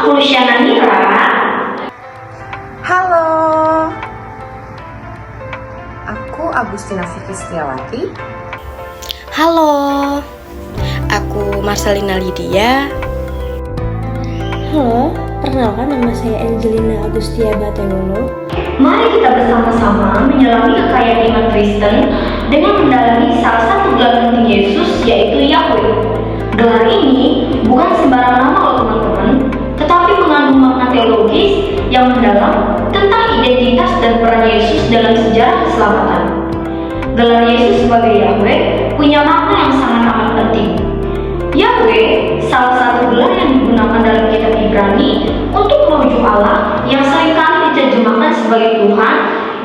aku Luciana Mira. Halo, aku Agustina Vicky Setiawati. Halo, aku Marcelina Lydia. Halo, perkenalkan nama saya Angelina Agustia Batewolo. Mari kita bersama-sama menyelami kekayaan iman Kristen dengan mendalami salah satu gelar penting Yesus, yaitu Yahweh. Gelar ini bukan sembarang nama loh teman-teman, tetapi mengandung makna teologis yang mendalam tentang identitas dan peran Yesus dalam sejarah keselamatan. Gelar Yesus sebagai Yahweh punya makna yang sangat amat penting. Yahweh salah satu gelar yang digunakan dalam kitab Ibrani untuk merujuk Allah yang seringkali diterjemahkan sebagai Tuhan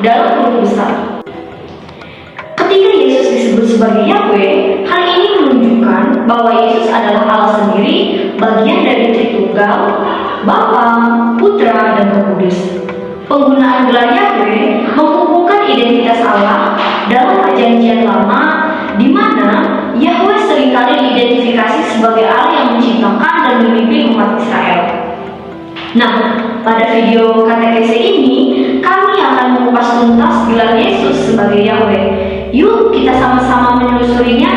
dalam huruf besar. Ketika Yesus disebut sebagai Yahweh, hal ini menunjukkan bahwa Yesus adalah Allah sendiri, bagian dari Tritunggal, Bapa, Putra, dan Roh Kudus. Penggunaan gelar Yahweh menghubungkan identitas Allah dalam Perjanjian Lama, di mana Yahweh seringkali diidentifikasi sebagai Allah yang menciptakan dan memimpin umat Israel. Nah, pada video katekese ini, kami akan mengupas tuntas gelar Yesus sebagai Yahweh. Yuk kita sama-sama menelusurinya.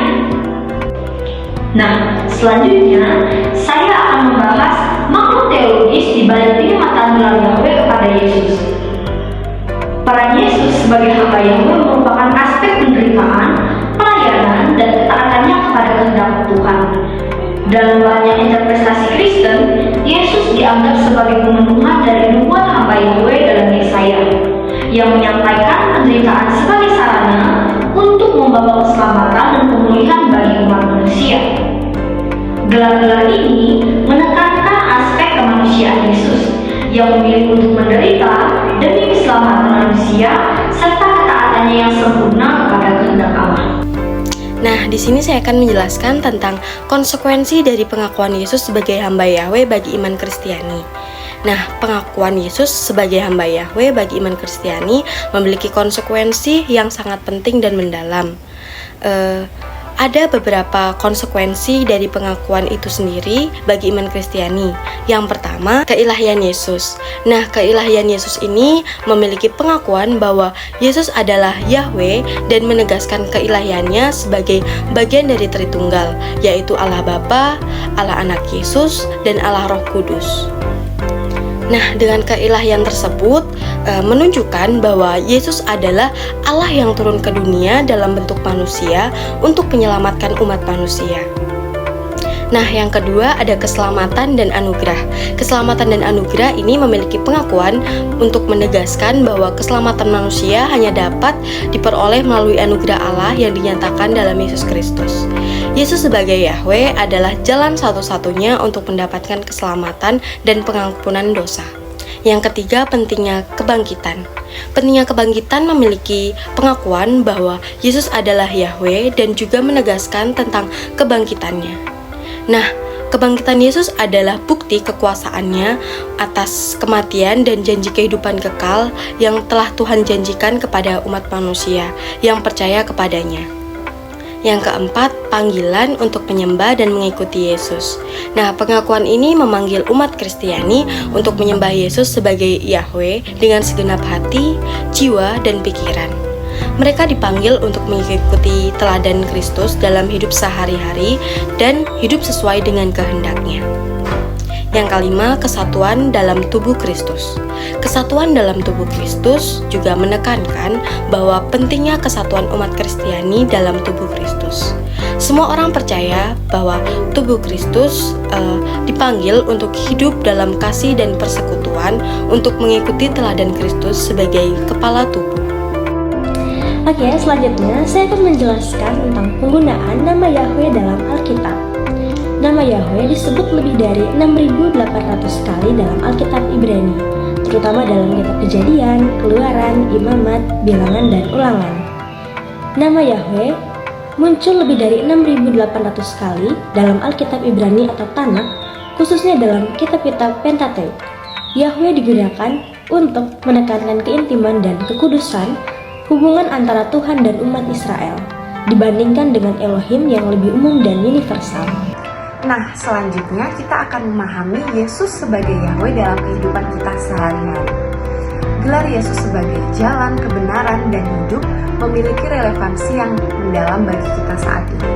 Nah, selanjutnya saya akan membahas makna teologis di balik penyematan gelar Yahweh kepada Yesus. Peran Yesus sebagai hamba Yahweh merupakan aspek penderitaan, pelayanan, dan ketaatannya kepada kehendak Tuhan. Dalam banyak interpretasi Kristen, Yesus dianggap sebagai pemenuhan dari nubuat hamba Yahweh dalam Yesaya, yang menyampaikan penderitaan sebagai sarana untuk membawa keselamatan dan pemulihan bagi umat manusia. Gelar-gelar ini menekankan aspek kemanusiaan Yesus yang memilih untuk menderita demi keselamatan manusia serta ketaatannya yang sempurna kepada kehendak Allah. Nah, di sini saya akan menjelaskan tentang konsekuensi dari pengakuan Yesus sebagai hamba Yahweh bagi iman Kristiani. Nah, pengakuan Yesus sebagai hamba Yahweh bagi iman Kristiani memiliki konsekuensi yang sangat penting dan mendalam. Ada beberapa konsekuensi dari pengakuan itu sendiri bagi iman Kristiani. Yang pertama, keilahian Yesus. Nah, keilahian Yesus ini memiliki pengakuan bahwa Yesus adalah Yahweh dan menegaskan keilahiannya sebagai bagian dari Tritunggal, yaitu Allah Bapa, Allah Anak Yesus, dan Allah Roh Kudus. Nah, dengan keilahian tersebut menunjukkan bahwa Yesus adalah Allah yang turun ke dunia dalam bentuk manusia untuk menyelamatkan umat manusia. Nah, yang kedua ada keselamatan dan anugerah. Keselamatan dan anugerah ini memiliki pengakuan untuk menegaskan bahwa keselamatan manusia hanya dapat diperoleh melalui anugerah Allah yang dinyatakan dalam Yesus Kristus. Yesus sebagai Yahweh adalah jalan satu-satunya untuk mendapatkan keselamatan dan pengampunan dosa. Yang ketiga, pentingnya kebangkitan. Pentingnya kebangkitan memiliki pengakuan bahwa Yesus adalah Yahweh dan juga menegaskan tentang kebangkitannya. Nah, kebangkitan Yesus adalah bukti kekuasaannya atas kematian dan janji kehidupan kekal yang telah Tuhan janjikan kepada umat manusia yang percaya kepadanya. Yang keempat, panggilan untuk menyembah dan mengikuti Yesus. Nah, pengakuan ini memanggil umat Kristiani untuk menyembah Yesus sebagai Yahweh dengan segenap hati, jiwa, dan pikiran. Mereka dipanggil untuk mengikuti teladan Kristus dalam hidup sehari-hari dan hidup sesuai dengan kehendaknya. Yang kelima, kesatuan dalam tubuh Kristus. Kesatuan dalam tubuh Kristus juga menekankan bahwa pentingnya kesatuan umat Kristiani dalam tubuh Kristus. Semua orang percaya bahwa tubuh Kristus dipanggil untuk hidup dalam kasih dan persekutuan untuk mengikuti teladan Kristus sebagai kepala tubuh. Oke, selanjutnya saya akan menjelaskan tentang penggunaan nama Yahweh dalam Alkitab. Nama Yahweh disebut lebih dari 6.800 kali dalam Alkitab Ibrani, terutama dalam kitab Kejadian, Keluaran, Imamat, Bilangan, dan Ulangan. Nama Yahweh muncul lebih dari 6.800 kali dalam Alkitab Ibrani atau Tanakh, khususnya dalam kitab-kitab Pentateuk. Yahweh digunakan untuk menekankan keintiman dan kekudusan hubungan antara Tuhan dan umat Israel, dibandingkan dengan Elohim yang lebih umum dan universal. Nah, selanjutnya kita akan memahami Yesus sebagai Yahweh dalam kehidupan kita sehari-hari. Gelar Yesus sebagai jalan, kebenaran, dan hidup memiliki relevansi yang mendalam bagi kita saat ini.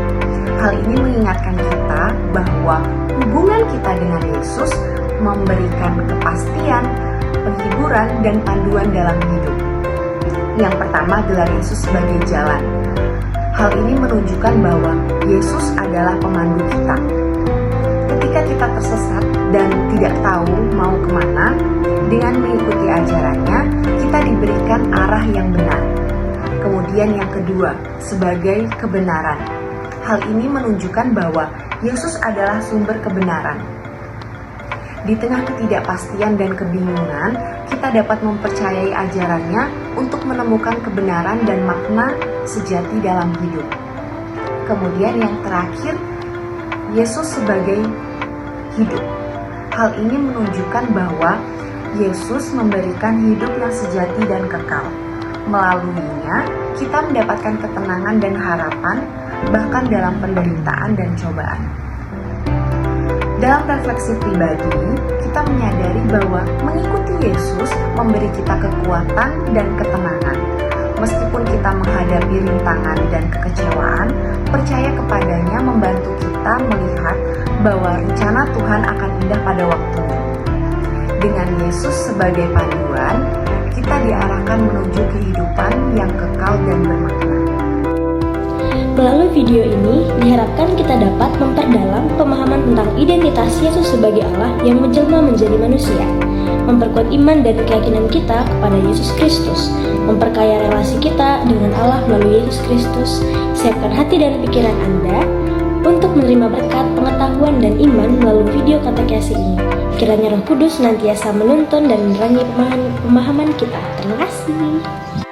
Hal ini mengingatkan kita bahwa hubungan kita dengan Yesus memberikan kepastian, penghiburan, dan panduan dalam hidup. Yang pertama, gelar Yesus sebagai jalan. Hal ini menunjukkan bahwa Yesus adalah pemandu kita. Ketika kita tersesat dan tidak tahu mau kemana, dengan mengikuti ajarannya, kita diberikan arah yang benar. Kemudian yang kedua, sebagai kebenaran. Hal ini menunjukkan bahwa Yesus adalah sumber kebenaran. Di tengah ketidakpastian dan kebingungan, kita dapat mempercayai ajarannya untuk menemukan kebenaran dan makna sejati dalam hidup. Kemudian yang terakhir, Yesus sebagai hidup. Hal ini menunjukkan bahwa Yesus memberikan hidup yang sejati dan kekal. Melaluinya, kita mendapatkan ketenangan dan harapan, bahkan dalam penderitaan dan cobaan. Dalam refleksi pribadi, kita menyadari bahwa mengikuti Yesus memberi kita kekuatan dan ketenangan. Meskipun kita menghadapi rintangan dan kekecewaan, percaya kepadanya membantu kita melihat bahwa rencana Tuhan akan indah pada waktunya. Dengan Yesus sebagai panduan, kita diarahkan menuju kehidupan yang kekal dan bermakna. Melalui video ini, diharapkan kita dapat memperdalam pemahaman tentang identitas Yesus sebagai Allah yang menjelma menjadi manusia, memperkuat iman dan keyakinan kita kepada Yesus Kristus, memperkaya relasi kita dengan Allah melalui Yesus Kristus. Siapkan hati dan pikiran Anda untuk menerima berkat, pengetahuan, dan iman melalui video katekesi ini. Kiranya Roh Kudus senantiasa menuntun dan menerangi pemahaman kita. Terima kasih.